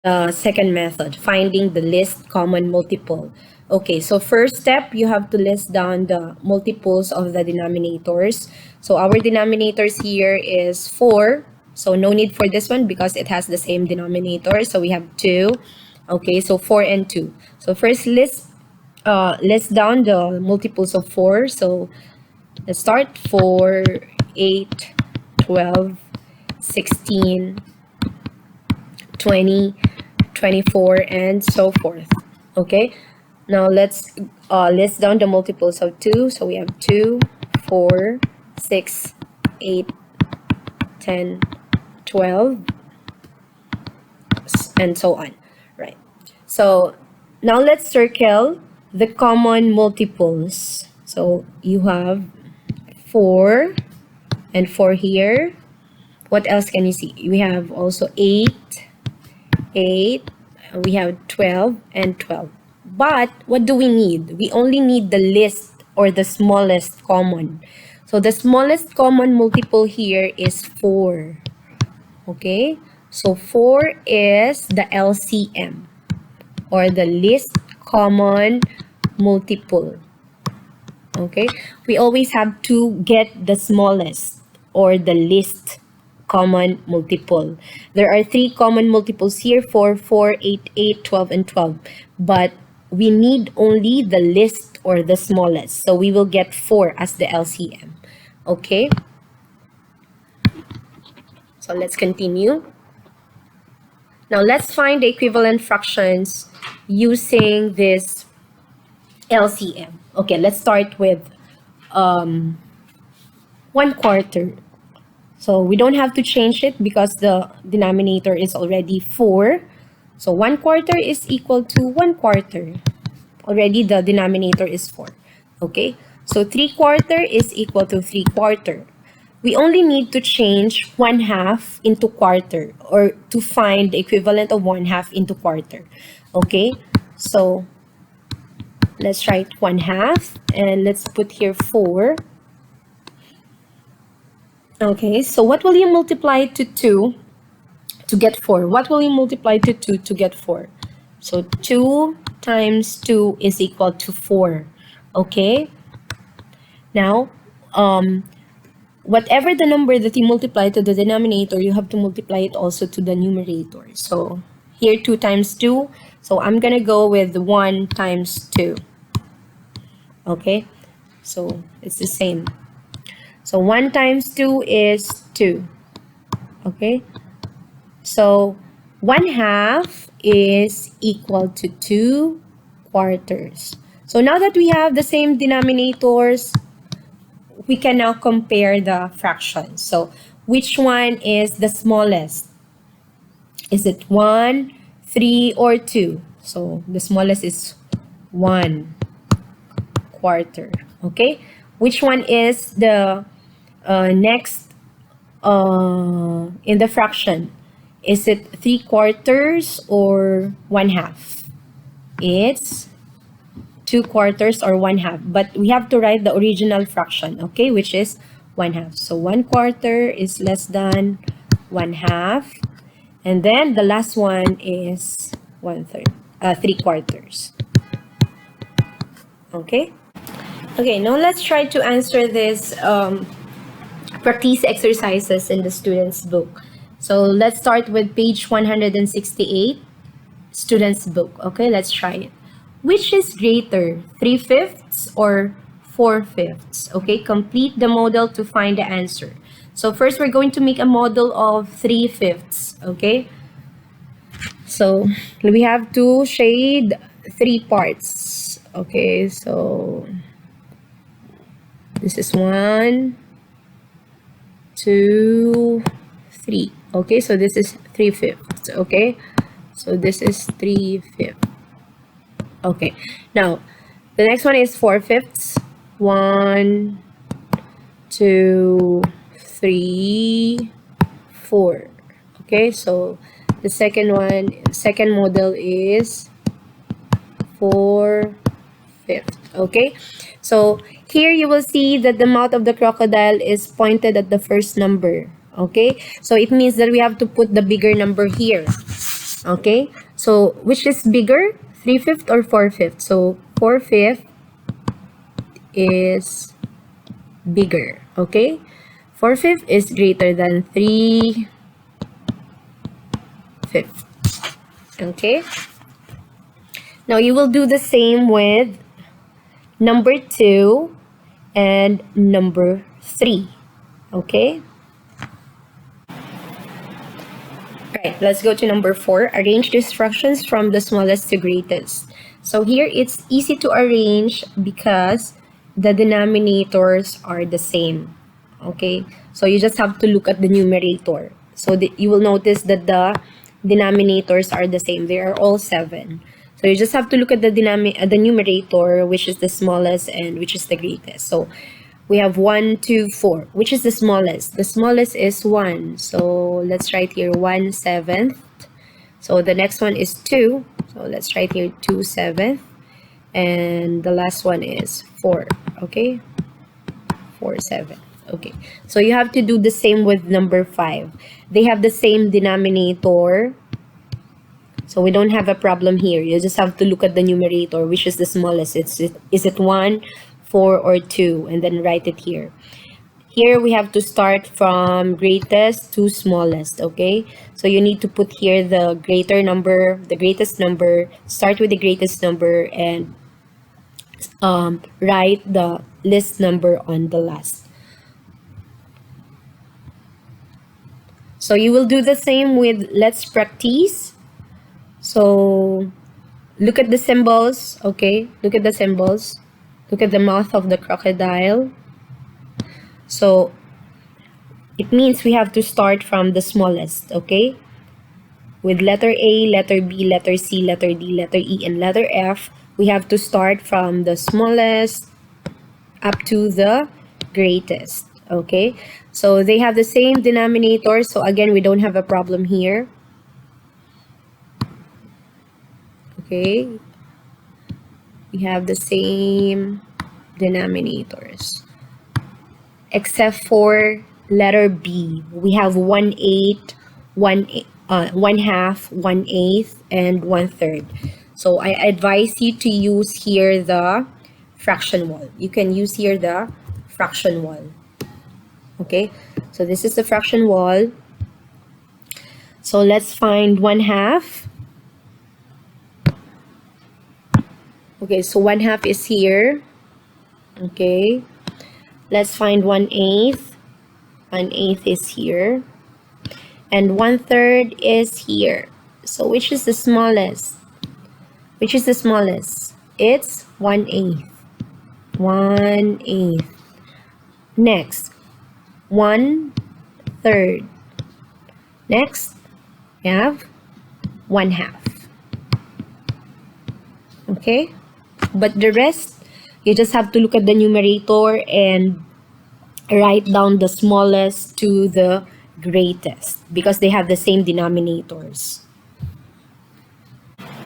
the second method, finding the least common multiple. Okay, so first step, you have to list down the multiples of the denominators. So our denominators here is 4. So no need for this one because it has the same denominator. So we have 2. Okay, so 4 and 2. So first list down the multiples of 4. So let's start 4, 8, 12, 16, 20, 24, and so forth. Okay, now let's list down the multiples of 2. So we have 2, 4, 6, 8, 10, 12, and so on. Right. So now let's circle the common multiples. So you have 4 and 4 here. What else can you see? We have also 8, we have 12 and 12. But what do we need? We only need the list or the smallest common. So the smallest common multiple here is 4. Okay? So 4 is the LCM or the least common multiple. Okay? We always have to get the smallest or the least common multiple. There are 3 common multiples here, 4, 4, 8, 8, 12, and 12. But we need only the least or the smallest. So we will get 4 as the LCM. Okay? So let's continue. Now let's find the equivalent fractions using this LCM. Okay, let's start with 1/4. So we don't have to change it because the denominator is already 4. So 1/4 is equal to 1/4. Already the denominator is 4. Okay, so 3/4 is equal to 3/4. We only need to change 1/2 into quarter or to find the equivalent of 1/2 into quarter. Okay, so let's write 1/2 and let's put here 4. Okay, so what will you multiply to 2 to get 4? What will you multiply to 2 to get 4? So 2 times 2 is equal to 4. Okay, now whatever the number that you multiply to the denominator, you have to multiply it also to the numerator. So here 2 times 2, so I'm gonna go with 1 times 2. Okay, so it's the same. So 1 times 2 is 2. Okay, so 1/2 is equal to 2/4. So now that we have the same denominators, we can now compare the fractions. So which one is the smallest? Is it 1, 3, or 2? So the smallest is 1/4. Okay, which one is the next in the fraction? Is it 3/4 or 1/2? It's 2/4 or 1/2, but we have to write the original fraction, okay, which is 1/2. So 1/4 is less than 1/2, and then the last one is 1/3, 3/4. Okay. Okay, now let's try to answer this practice exercises in the student's book. So let's start with page 168, student's book. Okay, let's try it. Which is greater, 3/5 or 4/5? Okay, complete the model to find the answer. So first we're going to make a model of 3/5. Okay, so we have to shade 3 parts. Okay, so this is 1, 2, 3. Okay, so this is 3/5. Okay, so this is 3/5. Okay, now the next one is 4/5. 1, 2, 3, 4. Okay, so the second model is 4/5. Okay, so here you will see that the mouth of the crocodile is pointed at the first number. Okay, so it means that we have to put the bigger number here. Okay, so which is bigger, 3/5 or 4/5? So 4/5 is bigger. Okay, 4/5 is greater than 3/5. Okay, now you will do the same with number 2 and number 3. Okay, right, let's go to number 4. Arrange the instructions from the smallest to greatest. So here it's easy to arrange because the denominators are the same. Okay, so you just have to look at the numerator. So you will notice that the denominators are the same. They are all 7. So you just have to look at the numerator, which is the smallest and which is the greatest. So we have 1, 2, 4. Which is the smallest? The smallest is 1. So let's write here 1/7. So the next one is 2. So let's write here 2/7. And the last one is 4. Okay, 4/7. Okay, so you have to do the same with number 5. They have the same denominator, so we don't have a problem here. You just have to look at the numerator, which is the smallest. Is it 1, 4, or 2? And then write it here. Here we have to start from greatest to smallest, okay? So you need to put here the greater number, the greatest number, start with the greatest number, and write the least number on the last. So you will do the same with let's practice. So look at the symbols, okay? Look at the symbols. Look at the mouth of the crocodile. So it means we have to start from the smallest, okay? With letter A, letter B, letter C, letter D, letter E, and letter F, we have to start from the smallest up to the greatest, okay? So they have the same denominator, so again, we don't have a problem here. Okay, we have the same denominators, except for letter B. We have 1/8, 1/2, 1/8, and 1/3. So I advise you to use here the fraction wall. You can use here the fraction wall. Okay, so this is the fraction wall. So let's find 1/2. Okay, so 1/2 is here. Okay, let's find 1/8. 1/8 is here. And 1/3 is here. So which is the smallest? Which is the smallest? It's 1/8. 1/8. Next, 1/3. Next, we have 1/2. Okay, but the rest, you just have to look at the numerator and write down the smallest to the greatest because they have the same denominators.